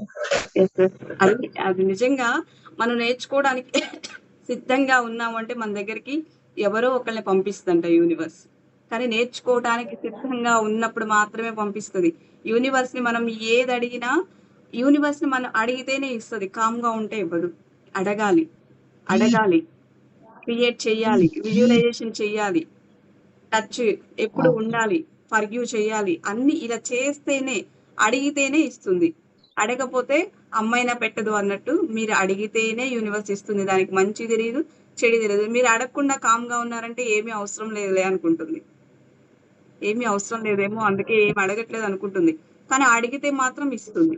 అది నిజంగా మనం నేర్చుకోవడానికి సిద్ధంగా ఉన్నామంటే మన దగ్గరికి ఎవరో ఒకరిని పంపిస్తుందంట యూనివర్స్. కానీ నేర్చుకోవడానికి సిద్ధంగా ఉన్నప్పుడు మాత్రమే పంపిస్తుంది. యూనివర్స్ ని మనం ఏది అడిగినా యూనివర్స్ ని మనం అడిగితేనే ఇస్తుంది. కామ్ గా ఉంటే ఇవ్వదు. అడగాలి, క్రియేట్ చేయాలి, విజువలైజేషన్ చేయాలి, టచ్ ఎప్పుడు ఉండాలి, ఫర్గ్యూ చేయాలి. అన్ని ఇలా చేస్తేనే, అడిగితేనే ఇస్తుంది. అడగపోతే అమ్మైనా పెట్టదు అన్నట్టు మీరు అడిగితేనే యూనివర్స్ ఇస్తుంది. దానికి మంచి తెలియదు, చెడు తెలియదు. మీరు అడగకుండా కామ్ గా ఉన్నారంటే ఏమీ అవసరం లేదులే అనుకుంటుంది. ఏమీ అవసరం లేదేమో అందుకే ఏమి అడగట్లేదు అనుకుంటుంది. కానీ అడిగితే మాత్రం ఇస్తుంది.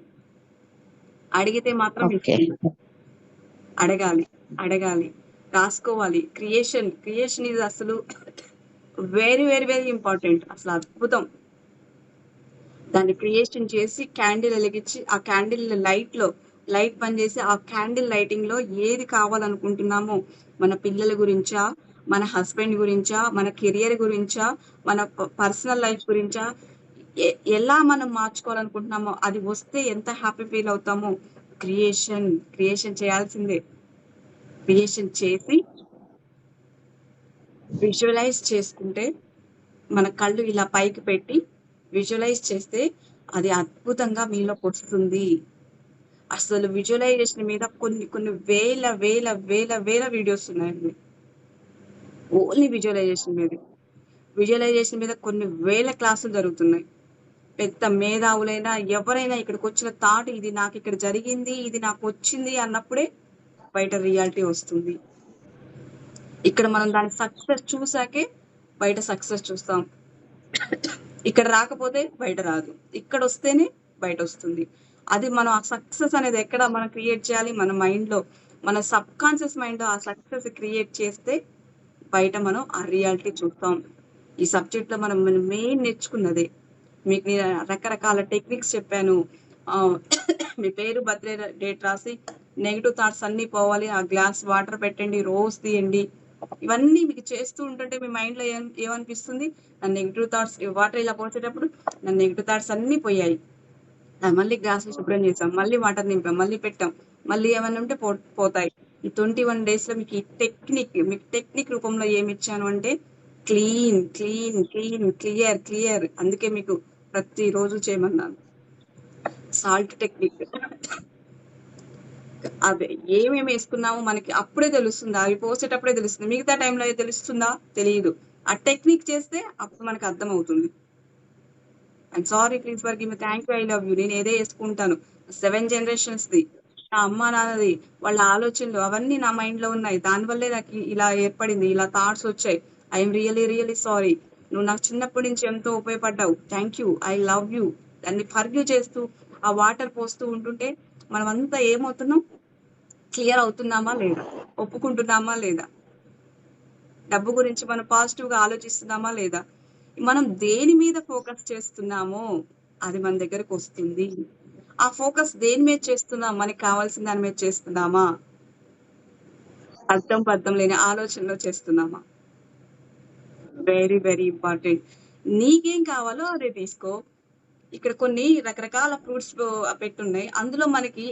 అడగాలి, రాసుకోవాలి. క్రియేషన్ ఇది అసలు వెరీ వెరీ వెరీ ఇంపార్టెంట్. అసలు అద్భుతం. దాన్ని క్రియేషన్ చేసి క్యాండిల్ వెలిగించి ఆ క్యాండిల్ లైట్ పనిచేసి ఆ క్యాండిల్ లైటింగ్ లో ఏది కావాలనుకుంటున్నామో, మన పిల్లల గురించా, మన హస్బెండ్ గురించా, మన కెరియర్ గురించా, మన పర్సనల్ లైఫ్ గురించా, ఎలా మనం మార్చుకోవాలనుకుంటున్నామో అది వస్తే ఎంత హ్యాపీ ఫీల్ అవుతామో. క్రియేషన్ చేయాల్సిందే. క్రియేషన్ చేసి విజువలైజ్ చేసుకుంటే, మన కళ్ళు ఇలా పైకి పెట్టి విజువలైజ్ చేస్తే అది అద్భుతంగా మీలోకి వస్తుంది. అసలు విజువలైజేషన్ మీద కొన్ని వేల వేల వేల వేల వీడియోస్ ఉన్నాయండి. ఓన్లీ విజువలైజేషన్ మీద కొన్ని వేల క్లాసులు జరుగుతున్నాయి. పెద్ద మేధావులైనా ఎవరైనా ఇక్కడికి వచ్చిన థాట్ ఇది నాకు ఇక్కడ జరిగింది, ఇది నాకు వచ్చింది అన్నప్పుడే బయట రియాలిటీ వస్తుంది. ఇక్కడ మనం దాని సక్సెస్ చూసాకే బయట సక్సెస్ చూస్తాం. ఇక్కడ రాకపోతే బయట రాదు. ఇక్కడ వస్తేనే బయట వస్తుంది. అది మనం ఆ సక్సెస్ అనేది ఎక్కడ మనం క్రియేట్ చేయాలి? మన మైండ్ లో, మన సబ్ కాన్షియస్ మైండ్ లో ఆ సక్సెస్ క్రియేట్ చేస్తే బయట మనం ఆ రియాలిటీ చూస్తాం. ఈ సబ్జెక్ట్ లో మనం మెయిన్ నేర్చుకున్నదే. మీకు నేను రకరకాల టెక్నిక్స్ చెప్పాను. మీ పేరు, బర్త్డే డేట్ రాసి నెగిటివ్ థాట్స్ అన్ని పోవాలి. ఆ గ్లాస్ వాటర్ పెట్టండి, రోజు తీయండి. ఇవన్నీ మీకు చేస్తూ ఉంటుంటే మీ మైండ్ లో ఏమనిపిస్తుంది? నా నెగిటివ్ థాట్స్, వాటర్ ఇలా పోసేటప్పుడు నా నెగిటివ్ థాట్స్ అన్ని పోయాయి. మళ్ళీ గ్లాస్ శుభ్రం చేసాం, మళ్ళీ వాటర్ నింపాం, మళ్ళీ పెట్టాం, మళ్ళీ ఏమైనా ఉంటే పోతాయి. ఈ 21 days లో మీకు టెక్నిక్ రూపంలో ఏమి ఇచ్చాను అంటే క్లీన్. అందుకే మీకు ప్రతిరోజు చేయమన్నాను. Salt technique. అదే ఏమేమి వేసుకున్నామో మనకి అప్పుడే తెలుస్తుందా? అవి పోసేటప్పుడే తెలుస్తుంది. మిగతా టైంలో తెలుస్తుందా? తెలియదు. ఆ టెక్నిక్ చేస్తే అప్పుడు మనకు అర్థం అవుతుంది. I'm sorry, please forgive me, thank you, I love you. నేను ఏదే వేసుకుంటాను. 7 generations ది, నా అమ్మ నాన్నది, వాళ్ళ ఆలోచనలు అవన్నీ నా మైండ్ లో ఉన్నాయి. దానివల్లే నాకు ఇలా ఏర్పడింది, ఇలా థాట్స్ వచ్చాయి. I'm really sorry. నువ్వు నాకు చిన్నప్పటి నుంచి ఎంతో ఉపయోగపడ్డావు. Thank you, I love you. దాన్ని ఫర్గివ్ చేస్తూ ఆ వాటర్ పోస్తూ ఉంటుంటే మనం అంతా ఏమవుతున్నాం? క్లియర్ అవుతున్నామా లేదా? ఒప్పుకుంటున్నామా లేదా? డబ్బు గురించి మనం పాజిటివ్ గా ఆలోచిస్తున్నామా లేదా? మనం దేని మీద ఫోకస్ చేస్తున్నామో అది మన దగ్గరకు వస్తుంది. ఆ ఫోకస్ దేని మీద చేస్తున్నాం? మనకి కావాల్సిన దాని మీద చేస్తున్నామా? అర్థం లేని ఆలోచనలో చేస్తున్నామా? Very very important. నీకేం కావాలో అదే తీసుకో. ఇక్కడ కొన్ని రకరకాల ఫ్రూట్స్ పెట్టున్నాయి. అందులో మనకి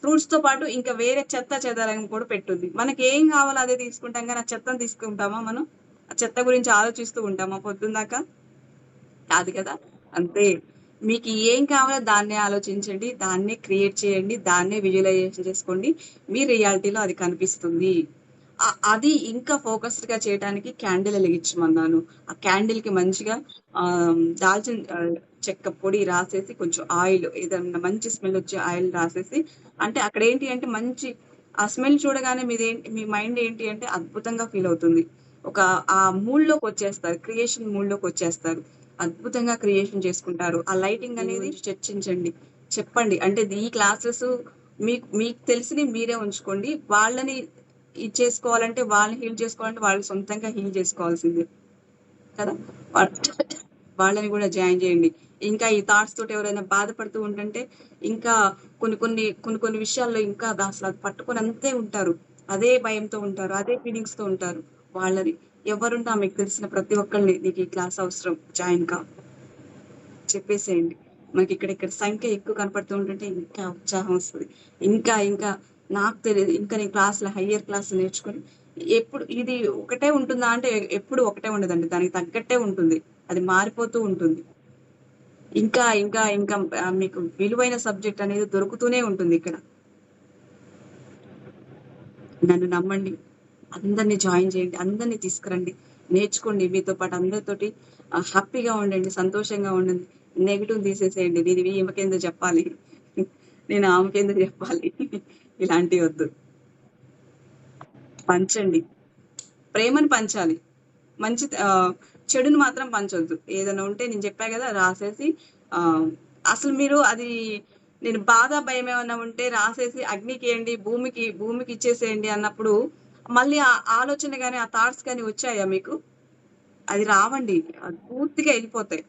ఫ్రూట్స్ తో పాటు ఇంకా వేరే చెదారం కూడా పెట్టుంది. మనకి ఏం కావాలో అదే తీసుకుంటాం, కానీ ఆ చెత్తను తీసుకుంటామా? మనం ఆ చెత్త గురించి ఆలోచిస్తూ ఉంటామా పొద్దున్నాక? కాదు కదా. అంతే, మీకు ఏం కావాలో దాన్నే ఆలోచించండి, దాన్నే క్రియేట్ చేయండి, దాన్నే విజువలైజేషన్ చేసుకోండి. మీ రియాలిటీలో అది కనిపిస్తుంది. అది ఇంకా ఫోకస్డ్ గా చేయడానికి క్యాండిల్ వెలిగించమన్నాను. ఆ క్యాండిల్ కి మంచిగా దాల్చిన చెక్క పొడి రాసేసి, కొంచెం ఆయిల్, ఏదన్నా మంచి స్మెల్ వచ్చే ఆయిల్ రాసేసి, అంటే అక్కడ ఏంటి అంటే మంచి ఆ స్మెల్ చూడగానే మీ మైండ్ ఏంటి అంటే అద్భుతంగా ఫీల్ అవుతుంది. ఆ మూడ్ లోకి వచ్చేస్తారు, క్రియేషన్ మూడ్ లోకి వచ్చేస్తారు. అద్భుతంగా క్రియేషన్ చేసుకుంటారు. ఆ లైటింగ్ అనేది చర్చించండి, చెప్పండి. అంటే ఈ క్లాసెస్ మీకు తెలిసినవి మీరే ఉంచుకోండి. వాళ్ళని ఇది చేసుకోవాలంటే, వాళ్ళని హీల్ చేసుకోవాలంటే వాళ్ళు సొంతంగా హీల్ చేసుకోవాల్సిందే కదా. వాళ్ళని కూడా జాయిన్ చేయండి. ఇంకా ఈ థాట్స్ తోటి ఎవరైనా బాధపడుతూ ఉంటుంటే, ఇంకా కొన్ని విషయాల్లో ఇంకా అసలు అది పట్టుకొని అంతే ఉంటారు, అదే భయంతో ఉంటారు, అదే ఫీలింగ్స్ తో ఉంటారు. వాళ్ళని ఎవరున్నా మీకు తెలిసిన ప్రతి ఒక్కరిని నీకు ఈ క్లాస్ అవసరం, జాయిన్ కా చెప్పేసేయండి. మనకి ఇక్కడ సంఖ్య ఎక్కువ కనపడుతూ ఉంటుంటే ఇంకా ఉత్సాహం వస్తుంది. ఇంకా ఇంకా నాకు తెలియదు, ఇంకా నేను క్లాసులో హయ్యర్ క్లాస్ నేర్చుకొని ఎప్పుడు ఇది ఒకటే ఉంటుందా అంటే ఎప్పుడు ఒకటే ఉండదండి, దానికి తగ్గట్టే ఉంటుంది, అది మారిపోతూ ఉంటుంది. ఇంకా ఇంకా ఇంకా మీకు విలువైన సబ్జెక్ట్ అనేది దొరుకుతూనే ఉంటుంది ఇక్కడ. నన్ను నమ్మండి, అందరినీ జాయిన్ చేయండి, అందరినీ తీసుకురండి, నేర్చుకోండి. మీతో పాటు అందరితోటి హ్యాపీగా ఉండండి, సంతోషంగా ఉండండి. నెగిటివ్ తీసేసేయండి. నేను ఈమెకేందో చెప్పాలి, నేను ఆమెకేందో చెప్పాలి, ఇలాంటివి వద్దు. పంచండి, ప్రేమను పంచాలి, మంచి చెడును మాత్రం పంచొద్దు. ఏదైనా ఉంటే నేను చెప్పా కదా, రాసేసి అసలు మీరు అది నేను బాధ భయం ఏమన్నా ఉంటే రాసేసి అగ్నికి వేయండి, భూమికి ఇచ్చేసేయండి అన్నప్పుడు మళ్ళీ ఆ ఆలోచన కానీ ఆ థాట్స్ కానీ వచ్చాయా మీకు? అది రావండి, అది పూర్తిగా వెళ్ళిపోతాయి.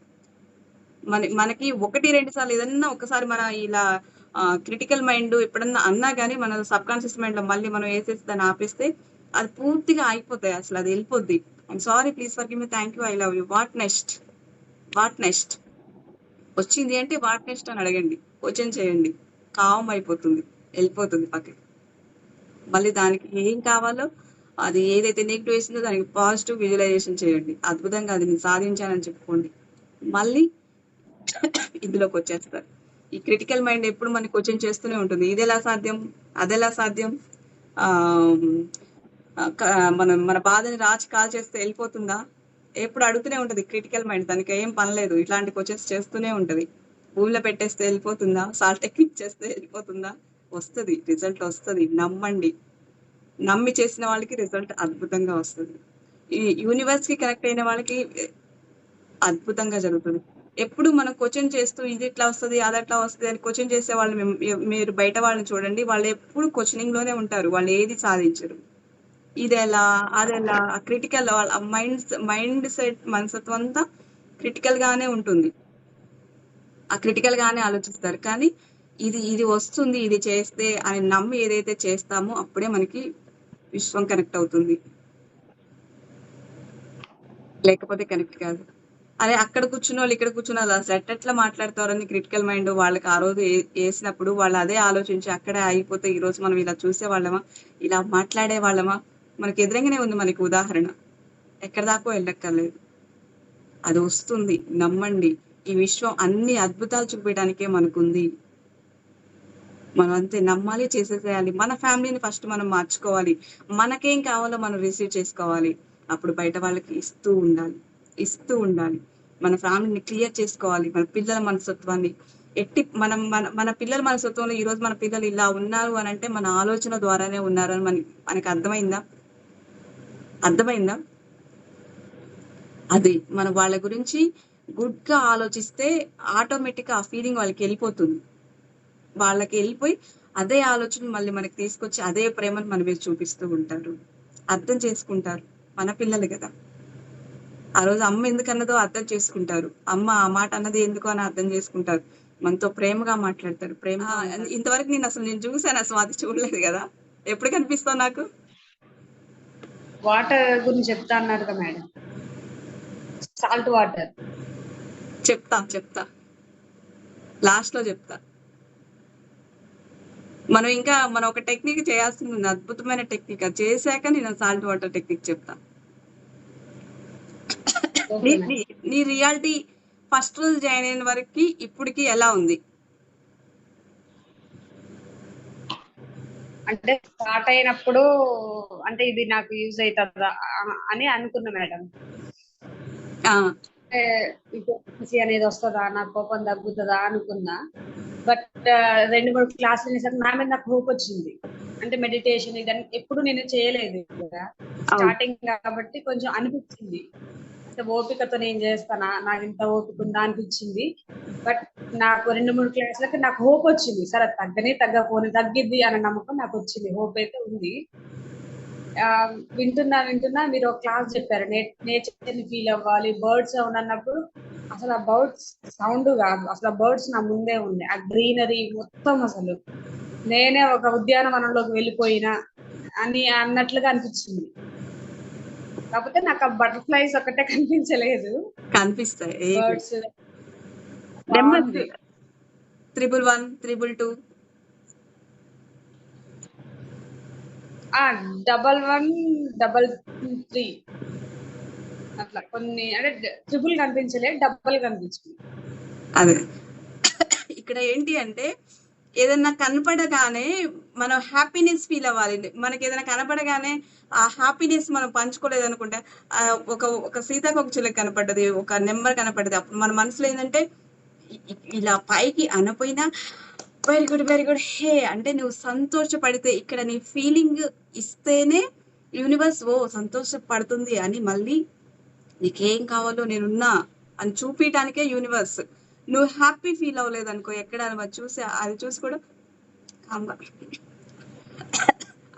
మనకి 1-2 సార్లు ఏదన్నా ఒకసారి మన ఇలా క్రిటికల్ మైండ్ ఎప్పుడన్నా అన్నా కానీ మన సబ్ కాన్షియస్ మైండ్ లో మళ్ళీ మనం వేసేసి దాన్ని ఆపేస్తే అది పూర్తిగా అయిపోతాయి, అసలు అది వెళ్ళిపోద్ది. I'm sorry, please forgive me, thank you, I love you, what next వచ్చింది అంటే వాట్ నెక్స్ట్ అని అడగండి, క్వశ్చన్ చేయండి, కామ్ అయిపోతుంది, వెళ్ళిపోతుంది పక్కకి. మళ్ళీ దానికి ఏం కావాలో, అది ఏదైతే నెగిటివ్ వేసిందో దానికి పాజిటివ్ విజువలైజేషన్ చేయండి, అద్భుతంగా అది నేను సాధించానని చెప్పుకోండి. మళ్ళీ ఇందులోకి వచ్చేస్తారు. ఈ క్రిటికల్ మైండ్ ఎప్పుడు మనకి క్వశ్చన్ చేస్తూనే ఉంటుంది, ఇదెలా సాధ్యం, అదెలా సాధ్యం, మన బాధని రాచి కాల్ చేస్తే వెళ్ళిపోతుందా, ఎప్పుడు అడుగుతూనే ఉంటది క్రిటికల్ మైండ్. దానికి ఏం పనిలేదు, ఇట్లాంటి క్వశ్చన్స్ చేస్తూనే ఉంటది. భూమిలో పెట్టేస్తే వెళ్ళిపోతుందా, సాల్ట్ టెక్నిక్ చేస్తే వెళ్ళిపోతుందా, వస్తుంది, రిజల్ట్ వస్తుంది. నమ్మండి, నమ్మి చేసిన వాళ్ళకి రిజల్ట్ అద్భుతంగా వస్తుంది. ఈ యూనివర్స్ కి కనెక్ట్ అయిన వాళ్ళకి అద్భుతంగా జరుగుతుంది. ఎప్పుడు మనం క్వశ్చన్ చేస్తూ ఇది ఇట్లా వస్తుంది, అది అట్లా వస్తుంది అని క్వశ్చన్ చేసే వాళ్ళు మీరు బయట వాళ్ళని చూడండి, వాళ్ళు ఎప్పుడు క్వశ్చనింగ్ లోనే ఉంటారు, వాళ్ళు ఏది సాధించరు. ఇదెలా అదెలా క్రిటికల్, మైండ్ సెట్ మనస్తత్వం అంతా క్రిటికల్ గానే ఉంటుంది, ఆ క్రిటికల్ గానే ఆలోచిస్తారు. కానీ ఇది వస్తుంది, ఇది చేస్తే అని నమ్మి ఏదైతే చేస్తామో అప్పుడే మనకి విశ్వం కనెక్ట్ అవుతుంది, లేకపోతే కనెక్ట్ కాదు. అరే అక్కడ కూర్చున్న వాళ్ళు ఇక్కడ కూర్చున్న వాళ్ళు అసలు ఎట్లా మాట్లాడతారని క్రిటికల్ మైండ్ వాళ్ళకి ఆ రోజు వేసినప్పుడు వాళ్ళు అదే ఆలోచించి అక్కడే అయిపోతే ఈ రోజు మనం ఇలా చూసే వాళ్ళమా, ఇలా మాట్లాడే వాళ్ళమా? మనకి ఎదురంగానే ఉంది మనకి ఉదాహరణ, ఎక్కడ దాకా వెళ్ళక్కర్లేదు, అది వస్తుంది. నమ్మండి, ఈ విశ్వం అన్ని అద్భుతాలు చూపించడానికే మనకుంది. మనం అంతే నమ్మాలి, చేసేసేయాలి. మన ఫ్యామిలీని ఫస్ట్ మనం మార్చుకోవాలి, మనకేం కావాలో మనం రిసీవ్ చేసుకోవాలి, అప్పుడు బయట వాళ్ళకి ఇస్తూ ఉండాలి. మన ఫ్యామిలీని క్లియర్ చేసుకోవాలి, మన పిల్లల మనస్తత్వాన్ని మన పిల్లల మనస్తత్వంలో ఈ రోజు మన పిల్లలు ఇలా ఉన్నారు అని అంటే మన ఆలోచన ద్వారానే ఉన్నారు అని మనకి అర్థమైందా? అది మనం వాళ్ళ గురించి గుడ్ గా ఆలోచిస్తే ఆటోమేటిక్ గా ఆ ఫీలింగ్ వాళ్ళకి వెళ్ళిపోతుంది, వాళ్ళకి వెళ్ళిపోయి అదే ఆలోచన మళ్ళీ మనకి తీసుకొచ్చి అదే ప్రేమను మన మీద చూపిస్తూ ఉంటారు, అర్థం చేసుకుంటారు. మన పిల్లలు కదా, ఆ రోజు అమ్మ ఎందుకన్నదో అర్థం చేసుకుంటారు, అమ్మ ఆ మాట అన్నది ఎందుకు అని అర్థం చేసుకుంటారు, మనతో ప్రేమగా మాట్లాడతారు. ఇంతవరకు నేను చూసాను, అసలు అది చూడలేదు కదా, ఎప్పుడు కనిపిస్తావు నాకు? వాటర్ గురించి చెప్తా అన్నారు కదా మేడం, సాల్ట్ వాటర్ చెప్తా లాస్ట్ లో చెప్తా. మనం ఒక టెక్నిక్ చేయాల్సింది ఉంది, అద్భుతమైన టెక్నిక్, అది చేశాక నేను సాల్ట్ వాటర్ టెక్నిక్ చెప్తా. నీ రియాలిటీ ఫస్ట్ రోజు జాయిన్ అయిన వరకు ఇప్పటికి ఎలా ఉంది? అంటే స్టార్ట్ అయినప్పుడు అంటే ఇది నాకు యూజ్ అవుతుందా అని అనుకున్నా మేడం, అనేది వస్తుందా, నాకు కోపం తగ్గుతుందా అనుకున్నా. బట్ 2-3 క్లాసులు చేశాక నా మీద నాకు హోప్ వచ్చింది. అంటే మెడిటేషన్ ఇదని ఎప్పుడు నేను చేయలేదు కదా, స్టార్టింగ్ కాబట్టి కొంచెం అనిపించింది. ఇంత ఓపికతో నేను చేస్తానా, నాకు ఇంత ఓపిక ఉందా అనిపించింది. బట్ నాకు 2-3 క్లాసులకి నాకు హోప్ వచ్చింది. సరే తగ్గకపోని తగ్గిద్ది అనే నమ్మకం నాకు వచ్చింది. హోప్ అయితే ఉంది. వింటున్నా మీరు ఒక క్లాస్ చెప్పారు. నేచర్ ని ఫీల్ అవ్వాలి, బర్డ్స్ సౌండ్ అన్నప్పుడు అసలు ఆ బర్డ్స్ సౌండ్ కాదు, అసలు ఆ బర్డ్స్ నా ముందే ఉంది. ఆ గ్రీనరీ మొత్తం అసలు నేనే ఒక ఉద్యానవనంలోకి వెళ్ళిపోయినా అన్నట్లుగా అనిపించింది. కాకపోతే నాకు ఆ బటర్ఫ్లైస్ ఒకటే కనిపించలేదు. కనిపిస్తాయి బర్డ్స్ నెంబర్ బాగుంది. 111, 222. 1133 అట్లా కొన్ని అంటే ట్రిపుల్ కనిపించలే, డబల్ కనిపించింది. అదే ఇక్కడ ఏంటి అంటే ఏదన్నా కనపడగానే మనం హ్యాపీనెస్ ఫీల్ అవ్వాలి. మనకి ఏదైనా కనపడగానే ఆ హ్యాపీనెస్ మనం పంచుకోలేదు అనుకుంటే ఒక సీతాకోక చిలుక కనపడ్డది, ఒక నెంబర్ కనపడ్డది, అప్పుడు మన మనసులో ఏంటంటే ఇలా పైకి అనపోయినా వెరీ గుడ్ హే అంటే నువ్వు సంతోషపడితే ఇక్కడ నీ ఫీలింగ్ ఇస్తేనే యూనివర్స్ ఓ సంతోషపడుతుంది అని మళ్ళీ నీకేం కావాలో నేనున్నా అని చూపించడానికే యూనివర్స్. నువ్వు హ్యాపీ ఫీల్ అవ్వలేదు అనుకో, ఎక్కడ అది చూసి కూడా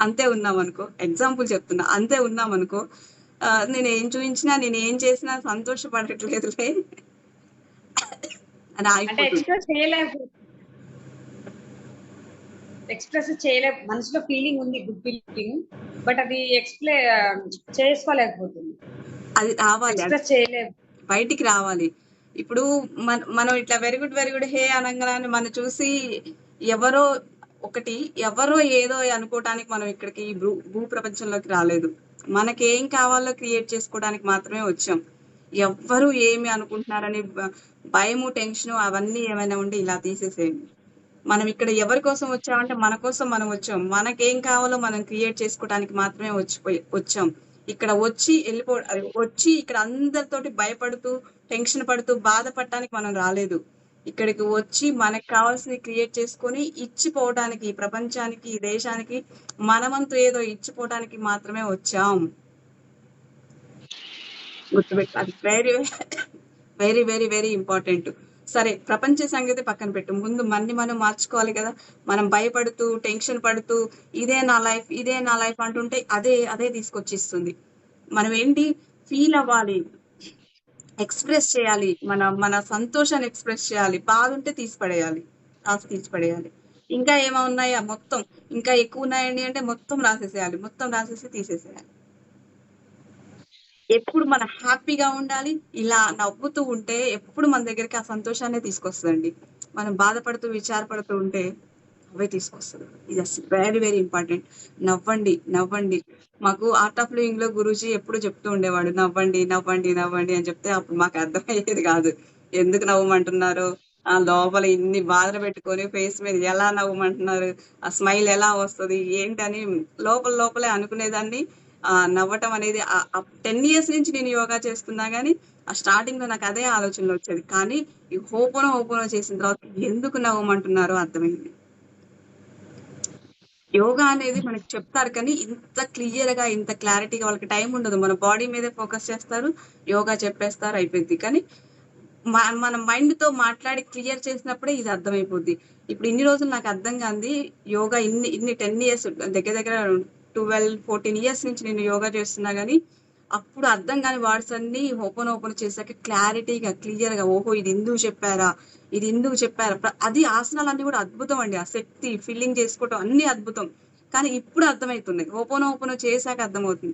అంతే ఉన్నాం అనుకో, ఎగ్జాంపుల్ చెప్తున్నా, అంతే ఉన్నాం అనుకో, నేను ఏం చూపించినా నేను ఏం చేసినా సంతోషపడట్లేదులే అని ఆగిపోతుంది. ఎక్స్ప్రెస్ చేయలే, మనసులో ఫీలింగ్ ఉంది, గుడ్ ఫీలింగ్, బట్ అది చేసుకోలేకపోతుంది. అది రావాలి, ఎక్స్ప్రెస్ చేయలేదు, బయటికి రావాలి. ఇప్పుడు మనం ఇట్లా వెరీ గుడ్ హే అనగానే మనం చూసి ఎవరో ఏదో అనుకోవటానికి మనం ఇక్కడికి ఈ భూ ప్రపంచంలోకి రాలేదు. మనకేం కావాలో క్రియేట్ చేసుకోవడానికి మాత్రమే వచ్చాం. ఎవ్వరు ఏమి అనుకుంటున్నారని భయము, టెన్షన్ అవన్నీ ఏమైనా ఉండి ఇలా తీసేసేయండి. మనం ఇక్కడ ఎవరి కోసం వచ్చామంటే మన కోసం మనం వచ్చాం. మనకేం కావాలో మనం క్రియేట్ చేసుకోవడానికి మాత్రమే వచ్చాం. ఇక్కడ వచ్చి ఇక్కడ అందరితోటి భయపడుతూ, టెన్షన్ పడుతూ, బాధపడటానికి మనం రాలేదు. ఇక్కడికి వచ్చి మనకు కావాల్సింది క్రియేట్ చేసుకొని ఇచ్చిపోవడానికి, ఈ ప్రపంచానికి, ఈ దేశానికి మనమంతు ఏదో ఇచ్చిపోవడానికి మాత్రమే వచ్చాం. గుర్తుపెట్టు, అది very very very very important. సరే, ప్రపంచ సంగతి పక్కన పెట్టు, ముందు మనం మార్చుకోవాలి కదా. మనం భయపడుతూ, టెన్షన్ పడుతూ ఇదే నా లైఫ్ అంటుంటే అదే తీసుకొచ్చిస్తుంది. మనం ఏంటి ఫీల్ అవ్వాలి, ఎక్స్ప్రెస్ చేయాలి, మన సంతోషాన్ని ఎక్స్ప్రెస్ చేయాలి. బాధ ఉంటే తీసిపడేయాలి. ఇంకా ఏమో ఉన్నాయా, మొత్తం ఇంకా ఎక్కువ ఉన్నాయండి అంటే మొత్తం రాసేసేయాలి, మొత్తం రాసేసి తీసేసేయాలి. ఎప్పుడు మనం హ్యాపీగా ఉండాలి. ఇలా నవ్వుతూ ఉంటే ఎప్పుడు మన దగ్గరికి ఆ సంతోషాన్ని తీసుకొస్తుందండి. మనం బాధపడుతూ, విచారపడుతూ ఉంటే అవే తీసుకొస్తుంది. ఇది అసలు వెరీ వెరీ ఇంపార్టెంట్. నవ్వండి. మాకు ఆర్ట్ ఆఫ్ లివింగ్ లో గురూజీ ఎప్పుడు చెప్తూ ఉండేవాడు, నవ్వండి అని చెప్తే అప్పుడు మాకు అర్థమయ్యేది కాదు. ఎందుకు నవ్వమంటున్నారు, ఆ లోపల ఇన్ని బాధలు పెట్టుకొని ఫేస్ మీద ఎలా నవ్వమంటున్నారు, ఆ స్మైల్ ఎలా వస్తుంది ఏంటని లోపలే అనుకునేదాన్ని. నవ్వటం అనేది 10 years నుంచి నేను యోగా చేస్తున్నా కానీ ఆ స్టార్టింగ్ లో నాకు అదే ఆలోచనలు వచ్చేది. కానీ ఈ హోపనో చేసిన తర్వాత ఎందుకు నవ్వమంటున్నారో అర్థమైంది. యోగా అనేది మనకి చెప్తారు కానీ ఇంత క్లియర్ గా, ఇంత క్లారిటీగా వాళ్ళకి టైం ఉండదు. మన బాడీ మీదే ఫోకస్ చేస్తారు, యోగా చెప్పేస్తారు, అయిపోయింది. కానీ మన మైండ్ తో మాట్లాడి క్లియర్ చేసినప్పుడే ఇది అర్థమైపోద్ది. ఇప్పుడు ఇన్ని రోజులు నాకు అర్థం కాంది యోగా, ఇన్ని 10 years, దగ్గర 12-14 years నుంచి నేను యోగా చేస్తున్నా గానీ అప్పుడు అర్థం కాని వర్డ్స్ అన్ని ఓపెన్ చేసాక క్లారిటీగా, క్లియర్ గా ఓహో ఇది ఎందుకు చెప్పారా. అది ఆసనాలన్నీ కూడా అద్భుతం అండి. ఆ శక్తి ఫీలింగ్ చేసుకోవటం అన్ని అద్భుతం. కానీ ఇప్పుడు అర్థమవుతుంది, ఓపెన్ చేశాక అర్థమవుతుంది.